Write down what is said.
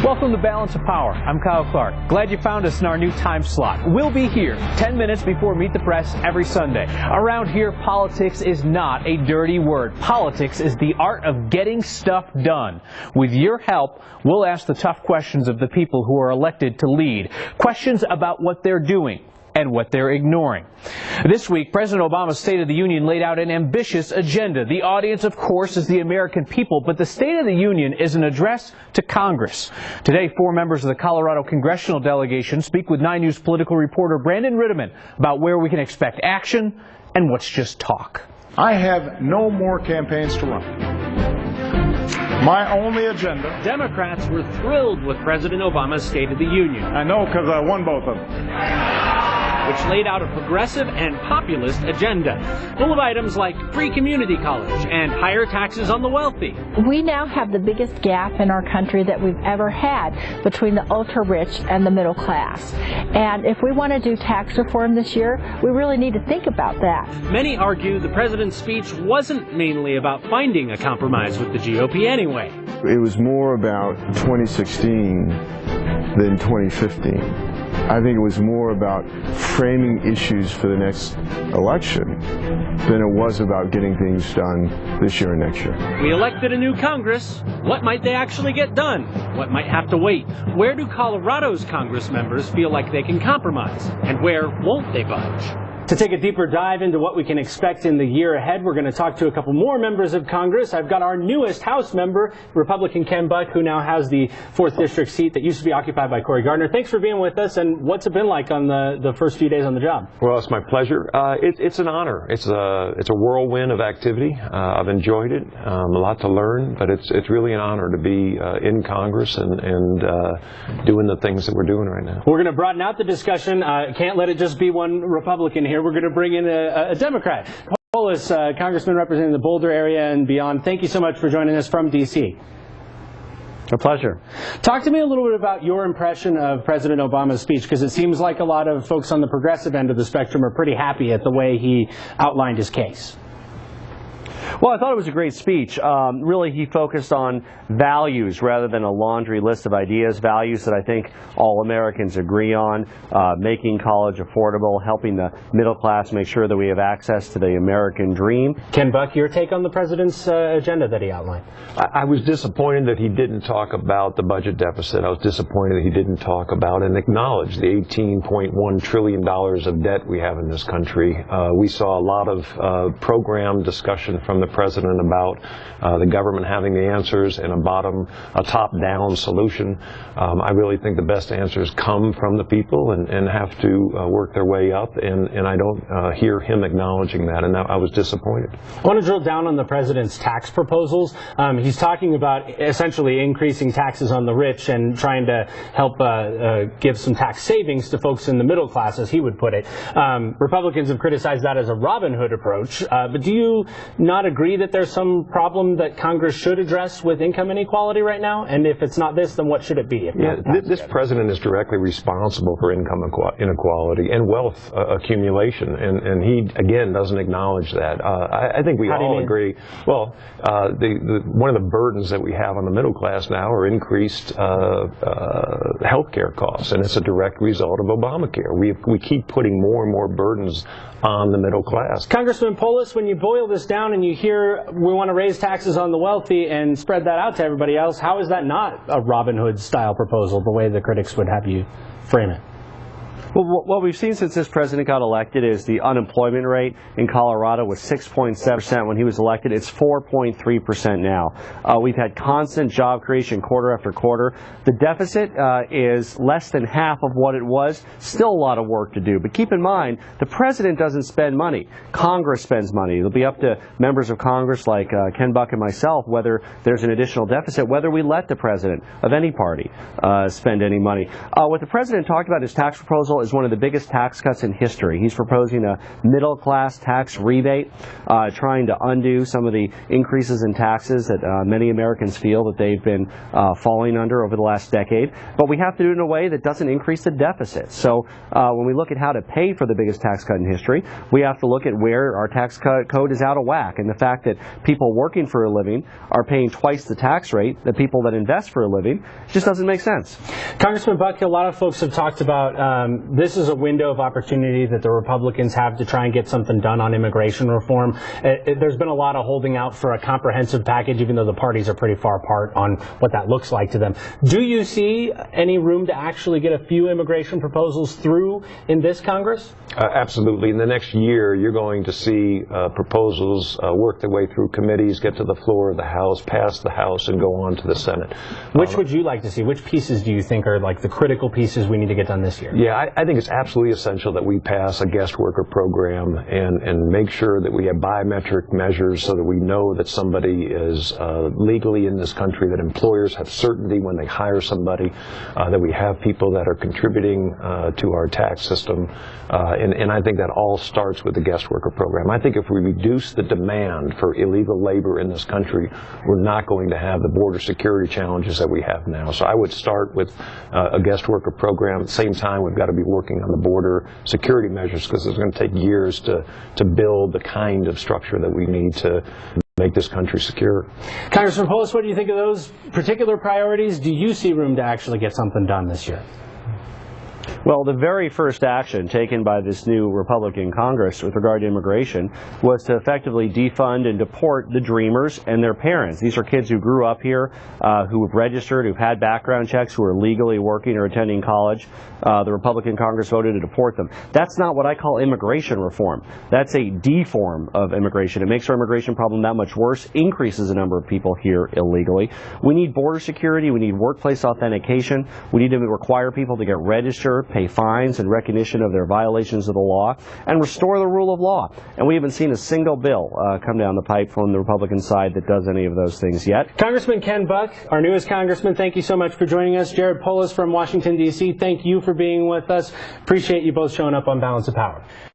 Welcome to Balance of Power. I'm Kyle Clark. Glad you found us in our new time slot. We'll be here 10 minutes before Meet the Press every Sunday. Around here, politics is not a dirty word. Politics is the art of getting stuff done. With your help, we'll ask the tough questions of the people who are elected to lead. Questions about what they're doing and what they're ignoring. This week, President Obama's State of the Union laid out an ambitious agenda. The audience, of course, is the American people, but the State of the Union is an address to Congress. Today, 4 members of the Colorado congressional delegation speak with 9 News political reporter Brandon Rittiman about where we can expect action and what's just talk. I have no more campaigns to run. My only agenda... Democrats were thrilled with President Obama's State of the Union. I know, because I won both of them. Which laid out a progressive and populist agenda, full of items like free community college and higher taxes on the wealthy. We now have the biggest gap in our country that we've ever had between the ultra-rich and the middle class. And if we want to do tax reform this year, we really need to think about that. Many argue the president's speech wasn't mainly about finding a compromise with the GOP anyway. It was more about 2016 than 2015. I think it was more about framing issues for the next election than it was about getting things done this year and next year. We elected a new Congress. What might they actually get done? What might have to wait? Where do Colorado's Congress members feel like they can compromise? And where won't they budge? To take a deeper dive into what we can expect in the year ahead, we're going to talk to a couple more members of Congress. I've got our newest House member, Republican Ken Buck, who now has the 4th District seat that used to be occupied by Cory Gardner. Thanks for being with us, and what's it been like on the first few days on the job? Well, it's my pleasure. It's an honor. It's a whirlwind of activity. I've enjoyed it. A lot to learn, but it's really an honor to be in Congress and doing the things that we're doing right now. We're going to broaden out the discussion. Can't let it just be one Republican here. We're going to bring in a Democrat. Polis, Congressman representing the Boulder area and beyond, thank you so much for joining us from D.C. A pleasure. Talk to me a little bit about your impression of President Obama's speech, because it seems like a lot of folks on the progressive end of the spectrum are pretty happy at the way he outlined his case. Well, I thought it was a great speech. Really, he focused on values rather than a laundry list of ideas, values that I think all Americans agree on, making college affordable, helping the middle class make sure that we have access to the American dream. Ken Buck, your take on the president's agenda that he outlined? I was disappointed that he didn't talk about the budget deficit. I was disappointed that he didn't talk about and acknowledge the $18.1 trillion of debt we have in this country. We saw a lot of program discussion from the president about the government having the answers and a top-down solution. I really think the best answers come from the people and have to work their way up, and I don't hear him acknowledging that, and I was disappointed. I want to drill down on the president's tax proposals. He's talking about essentially increasing taxes on the rich and trying to help give some tax savings to folks in the middle class, as he would put it. Republicans have criticized that as a Robin Hood approach, but do you not agree that there's some problem that Congress should address with income inequality right now? And if it's not this, then what should it be? This president is directly responsible for income inequality and wealth accumulation, and he, again, doesn't acknowledge that. I think we all agree. Well, one of the burdens that we have on the middle class now are increased health care costs, and it's a direct result of Obamacare. We keep putting more and more burdens on the middle class. Congressman Polis, when you boil this down and you hear we want to raise taxes on the wealthy and spread that out to everybody else, how is that not a Robin Hood style proposal, the way the critics would have you frame it? Well, what we've seen since this president got elected is the unemployment rate in Colorado was 6.7% when he was elected. It's 4.3% now. We've had constant job creation quarter after quarter. The deficit is less than half of what it was. Still a lot of work to do. But keep in mind, the president doesn't spend money. Congress spends money. It'll be up to members of Congress like Ken Buck and myself whether there's an additional deficit, whether we let the president of any party spend any money. What the president talked about is tax proposals proposal is one of the biggest tax cuts in history. He's proposing a middle-class tax rebate, trying to undo some of the increases in taxes that many Americans feel that they've been falling under over the last decade. But we have to do it in a way that doesn't increase the deficit. So when we look at how to pay for the biggest tax cut in history, we have to look at where our tax code is out of whack, and the fact that people working for a living are paying twice the tax rate that people that invest for a living just doesn't make sense. Congressman Buck, a lot of folks have talked about this is a window of opportunity that the Republicans have to try and get something done on immigration reform. There's been a lot of holding out for a comprehensive package, even though the parties are pretty far apart on what that looks like to them. Do you see any room to actually get a few immigration proposals through in this Congress? Absolutely. In the next year, you're going to see proposals work their way through committees, get to the floor of the House, pass the House, and go on to the Senate. Which would you like to see? Which pieces do you think are like the critical pieces we need to get done this year? Yeah, I think it's absolutely essential that we pass a guest worker program and make sure that we have biometric measures so that we know that somebody is legally in this country, that employers have certainty when they hire somebody, that we have people that are contributing to our tax system. And I think that all starts with the guest worker program. I think if we reduce the demand for illegal labor in this country, we're not going to have the border security challenges that we have now. So I would start with a guest worker program. At the same time, we've got to be working on the border security measures, because it's going to take years to build the kind of structure that we need to make this country secure. Congressman Polis, what do you think of those particular priorities? Do you see room to actually get something done this year? Well, the very first action taken by this new Republican Congress with regard to immigration was to effectively defund and deport the Dreamers and their parents. These are kids who grew up here, who have registered, who've had background checks, who are legally working or attending college. The Republican Congress voted to deport them. That's not what I call immigration reform. That's a deform of immigration. It makes our immigration problem that much worse, increases the number of people here illegally. We need border security. We need workplace authentication. We need to require people to get registered, pay fines and recognition of their violations of the law, and restore the rule of law. And we haven't seen a single bill come down the pipe from the Republican side that does any of those things yet. Congressman Ken Buck, our newest congressman, thank you so much for joining us. Jared Polis from Washington, D.C., thank you for being with us. Appreciate you both showing up on Balance of Power.